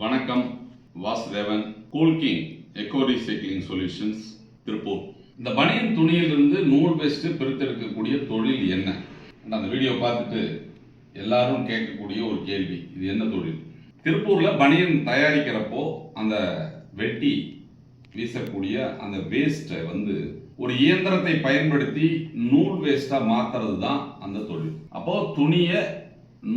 வணக்கம். Vasudevan, Coolking echo recycling solutions, Tiruppur. இந்த பனியன் துணியிலிருந்து நூல் வேஸ்ட் பிரித்தெடுக்கக்கூடிய தொழில் என்ன? அந்த வீடியோ பார்த்துட்டு எல்லாரும் கேட்கக்கூடிய ஒரு கேள்வி, இது என்ன தொழில்? திருப்பூர்ல பனியன் தயாரிக்கிறப்போ அந்த வெட்டி வீசக்கூடிய அந்த வேஸ்ட்டை ஒரு இயந்திரத்தை பயன்படுத்தி நூல் வேஸ்டா மாத்துறது தான் அந்த தொழில். அப்போ துணியை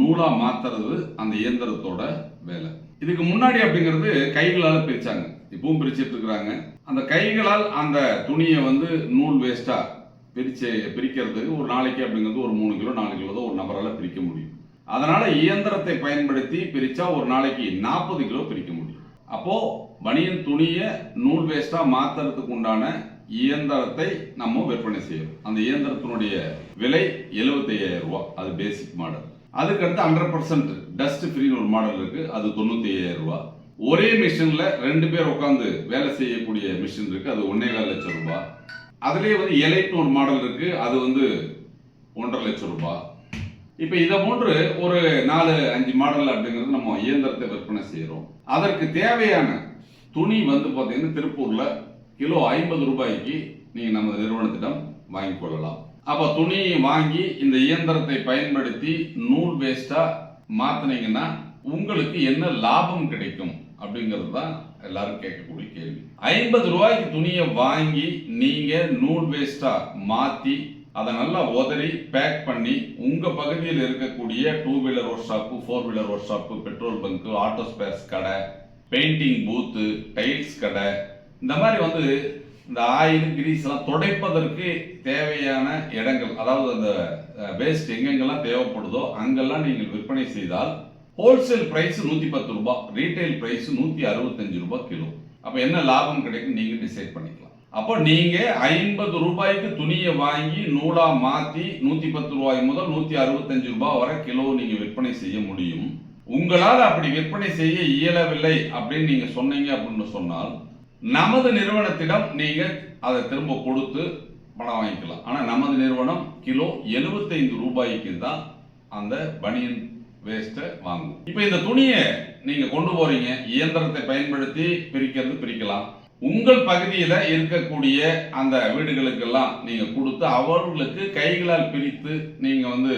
நூலா மாத்துறது அந்த இயந்திரத்தோட வேலை. இதுக்கு முன்னாடி அப்படிங்கிறது கைகளால் பிரிச்சாங்க, இப்பவும் பிரிச்சுட்டு இருக்கிறாங்க. அந்த கைகளால் அந்த துணியை நூல் வேஸ்டா பிரிக்கிறதுக்கு ஒரு நாளைக்கு அப்படிங்கிறது ஒரு 3 கிலோ 4 கிலோ தான் ஒரு நபரால் பிரிக்க முடியும். அதனால இயந்திரத்தை பயன்படுத்தி பிரிச்சா ஒரு நாளைக்கு 40 கிலோ பிரிக்க முடியும். அப்போ பனியன் துணியை நூல் வேஸ்டா மாத்துறதுக்கு உண்டான இயந்திரத்தை நம்ம விற்பனை செய்யறோம். அந்த இயந்திரத்தினுடைய விலை 75,000 ரூபாய். அது பேசிக் மாடல். அதுக்கடுத்து 100% டஸ்ட் ஃப்ரீ ஒரு மாடல் இருக்கு, அது 95,000 ரூபாய். ஒரே மிஷின்ல 2 பேர் உட்காந்து வேலை செய்யக்கூடிய மிஷின் இருக்கு, அது 1,4 லட்சம் ரூபாய். அதுலயே எலைட் ஒரு மாடல் இருக்கு, அது 1,50,000 லட்சம் ரூபாய். இப்ப இதை போன்று ஒரு 4-5 மாடல் அப்படிங்கிறது நம்ம இயந்திரத்தை விற்பனை செய்யறோம். அதற்கு தேவையான துணி பாத்தீங்கன்னா திருப்பூர்ல கிலோ 50 ரூபாய்க்கு நீங்க நம்ம நிறுவனத்திடம் வாங்கிக் கொள்ளலாம். அப்ப துணி வாங்கி இந்த இயந்திரத்தை பயன்படுத்தி நூல் வேஸ்டா மாத்தினீங்கன்னா உங்களுக்கு என்ன லாபம் கிடைக்கும் அப்படிங்கிறது தான் எல்லாரும் கேட்கக்கூடிய கேள்வி. 50 ரூபாய்க்கு துணியை வாங்கி நீங்க நூல் வேஸ்டா மாத்தி அதை நல்லா உதறி பேக் பண்ணி உங்க பகுதியில் இருக்கக்கூடிய 2 wheeler work shop, 4 wheeler work shop, petrol bunk, auto sparse கடை, பெயிண்டிங் பூத்து, டைல்ஸ் கடை, இந்த மாதிரி இந்த ஆயில் கிரீஸ் எல்லாம் துடைப்பதற்கு தேவையான இடங்கள், அதாவது அந்த வேஸ்ட் எங்கெங்கெல்லாம் தேவைப்படுதோ அங்கெல்லாம் நீங்கள் விற்பனை செய்தால் ஹோல்சேல் பிரைஸ் 110 ரூபாய், ரீட்டைல் பிரைஸ் 165 ரூபாய் கிலோ. அப்ப என்ன லாபம் கிடைக்கும் நீங்க டிசைட் பண்ணிக்கலாம். அப்போ நீங்க 50 ரூபாய்க்கு துணியை வாங்கி நூலா மாத்தி 110 ரூபாய் முதல் 165 ரூபாய் வரை கிலோ நீங்க விற்பனை செய்ய முடியும். உங்களால் அப்படி விற்பனை செய்ய இயலவில்லை அப்படின்னு நீங்க சொன்னீங்க அப்படின்னு சொன்னால் நமது நிறுவனத்திடம் நீங்க அதை திரும்ப கொடுத்து பணம் வாங்கிக்கலாம். ஆனா நமது நிறுவனம் கிலோ 75 ரூபாய்க்கு தான் அந்த பனியன் வேஸ்ட்டை வாங்கும். இப்ப இந்த துணியை நீங்க கொண்டு போறீங்க, இயந்திரத்தை பயன்படுத்தி பிரிக்கலாம். உங்கள் பகுதியில இருக்கக்கூடிய அந்த வீடுகளுக்கெல்லாம் நீங்க கொடுத்து அவர்களுக்கு கைகளால் பிரித்து நீங்க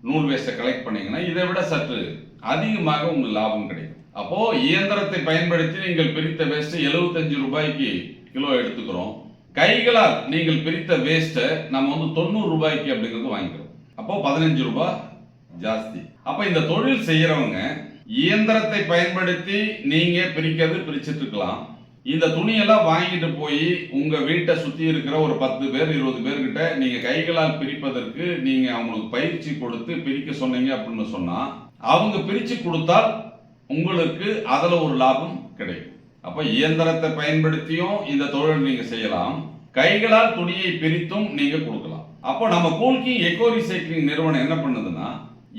நூல் வேஸ்ட்டை கலெக்ட் பண்ணீங்கன்னா இதை விட சற்று அதிகமாக உங்களுக்கு லாபம் கிடைக்கும். அப்போ இயந்திரத்தை பயன்படுத்தி நீங்கள் பிரித்த வேஸ்ட் 75 ரூபாய்க்கு கிலோ எடுத்துக்கிறோம். கைகளால் நீங்கள் பிரித்த வேஸ்ட் நம்ம 90 ரூபாய்க்கு அப்படிங்கிறது வாங்கிக்கிறோம். அப்போ 15 ரூபாய் ஜாஸ்தி. அப்ப இந்த தொழில் செய்யறவங்க இயந்திரத்தை பயன்படுத்தி நீங்க பிரிச்சிட்டு இருக்கலாம். இந்த துணியெல்லாம் வாங்கிட்டு போய் உங்க வீட்டை சுத்தி இருக்கிற ஒரு 10 பேர் 20 பேர்கிட்ட நீங்க கைகளால் பிரிப்பதற்கு நீங்க அவங்களுக்கு பயிற்சி கொடுத்து பிரிக்க சொன்னீங்க அப்படின்னு சொன்னா அவங்க பிரிச்சு கொடுத்தால் உங்களுக்கு அதுல ஒரு லாபம் கிடைக்கும். அப்ப இயந்திரத்தை பயன்படுத்தியும் இந்த தொழில் நீங்க செய்யலாம், கைகளால் துணியை பிரித்தும் நீங்க கொடுக்கலாம். அப்போ நம்ம கூல்கிங் எக்கோ ரீசைக்ளிங் நிறுவனம் என்ன பண்ணுதுன்னா,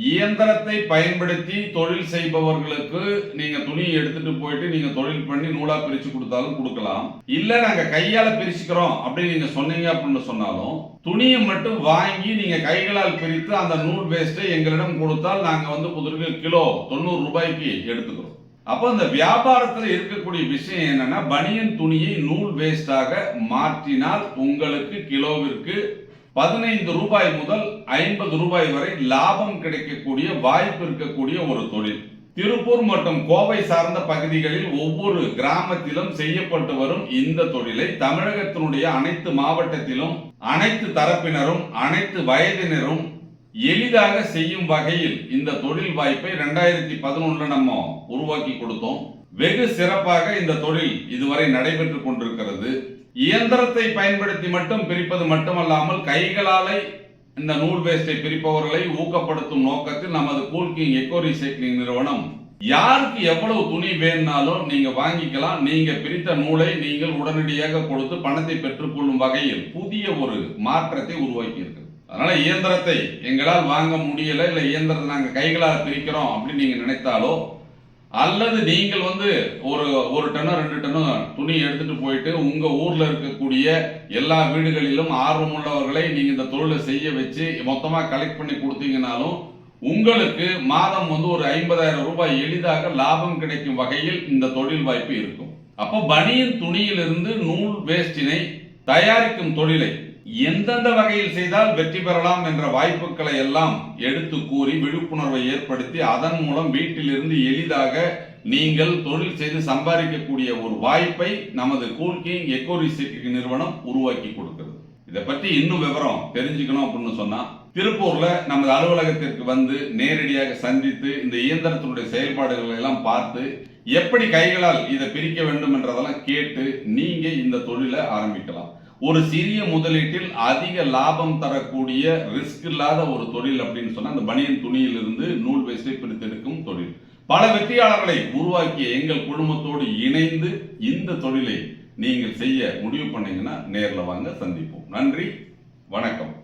இயந்திரத்தை பயன்படுத்தி தொழில் செய்பவர்களுக்கு நீங்க துணியை எடுத்துட்டு போயிட்டு நீங்க தொழில் பண்ணி நூலா பிரிச்சு கொடுத்தாலும் கொடுக்கலாம். இல்ல நாங்க கையால பிரிச்சுக்கிறோம் அப்படின்னு நீங்க சொன்னீங்க அப்படின்னு சொன்னாலும் துணியை மட்டும் வாங்கி நீங்க கைகளால் பிரித்து அந்த நூல் வேஸ்ட்டை எங்களிடம் கொடுத்தால் நாங்க புதுருக்கு கிலோ 90 ரூபாய்க்கு எடுத்துக்கிறோம். அப்போ இந்த வியாபாரத்தில் இருக்கக்கூடிய விஷயம் என்னன்னா, பனியன் துணியை நூல் வேஸ்டாக மாற்றினால் உங்களுக்கு கிலோவிற்கு 15 ரூபாய் முதல் 50 ரூபாய் வரை லாபம் கிடைக்கக்கூடிய வாய்ப்பு இருக்கக்கூடிய ஒரு தொழில். திருப்பூர் மற்றும் கோவை சார்ந்த பகுதிகளில் ஒவ்வொரு கிராமத்திலும் செய்யப்பட்டு வரும் இந்த தொழிலை தமிழகத்தினுடைய அனைத்து மாவட்டத்திலும் அனைத்து தரப்பினரும் அனைத்து வயதினரும் எளிதாக செய்யும் வகையில் இந்த தொழில் வாய்ப்பை 2011 நம்ம உருவாக்கி கொடுத்தோம். வெகு சிறப்பாக இந்த தொழில் இதுவரை நடைபெற்றுக் கொண்டிருக்கிறது. இயந்திரத்தை பயன்படுத்தி மட்டும் பிரிப்பது மட்டுமல்லாமல் கைகளாலே இந்த நூல் வேஸ்டை பிரிப்பவர்களை ஊக்கப்படுத்தும் நோக்கத்தில் நமது கூல்கிங் எக்கோ ரீசைக்ளிங் நிறுவனம் யாருக்கு எவ்வளவு துணி வேணும்னாலும் நீங்க வாங்கிக்கலாம். நீங்க பிரித்த நூலை நீங்கள் உடனடியாக கொடுத்து பணத்தை பெற்றுக்கொள்ளும் வகையில் புதிய ஒரு மாற்றத்தை உருவாக்கி இருக்கு. அதனால இயந்திரத்தை எங்களால் வாங்க முடியல, இல்ல இயந்திரத்தை நாங்க கைகளால் பிரிக்கிறோம் அப்படின்னு நீங்க நினைத்தாலோ, அல்லது நீங்கள் ஒரு டன்னோ 2 டன்னோ துணி எடுத்துட்டு போயிட்டு உங்க ஊர்ல இருக்கக்கூடிய எல்லா வீடுகளிலும் ஆர்வமுள்ளவர்களை நீங்க இந்த தொழிலை செய்ய வச்சு மொத்தமா கலெக்ட் பண்ணி கொடுத்தீங்கன்னாலும் உங்களுக்கு மாதம் ஒரு 50,000 ரூபாய் எளிதாக லாபம் கிடைக்கும் வகையில் இந்த தொழில் வாய்ப்பு இருக்கும். அப்போ பனியன் துணியிலிருந்து நூல் வேஸ்டினை தயாரிக்கும் தொழிலை எந்தெந்த வகையில் செய்தால் வெற்றி பெறலாம் என்ற வாய்ப்புகளை எல்லாம் எடுத்து கூறி விழிப்புணர்வை ஏற்படுத்தி அதன் மூலம் வீட்டிலிருந்து எளிதாக நீங்கள் தொழில் செய்து சம்பாதிக்கக்கூடிய ஒரு வாய்ப்பை நமது கூல் கிங் எக்கோ ரீசைக்ளிங் நிறுவனம் உருவாக்கி கொடுக்கிறது. இதை பற்றி இன்னும் விவரம் தெரிஞ்சுக்கணும் அப்படின்னு சொன்னா திருப்பூர்ல நமது அலுவலகத்திற்கு வந்து நேரடியாக சந்தித்து இந்த இயந்திரத்தினுடைய செயல்பாடுகளை எல்லாம் பார்த்து எப்படி கைகளால் இதை பிரிக்க வேண்டும் என்றதெல்லாம் கேட்டு நீங்க இந்த தொழிலை ஆரம்பிக்கலாம். ஒரு சிறிய முதலீட்டில் அதிக லாபம் தரக்கூடிய ரிஸ்க் இல்லாத ஒரு தொழில் அப்படின்னு சொன்னா அந்த பனியன் துணியிலிருந்து நூல் வேஸ்டை பிரித்தெடுக்கும் தொழில். பல வெற்றியாளர்களை உருவாக்கிய எங்கள் குழுமத்தோடு இணைந்து இந்த தொழிலை நீங்கள் செய்ய முடிவு பண்ணீங்கன்னா நேரில் வாங்க, சந்திப்போம். நன்றி, வணக்கம்.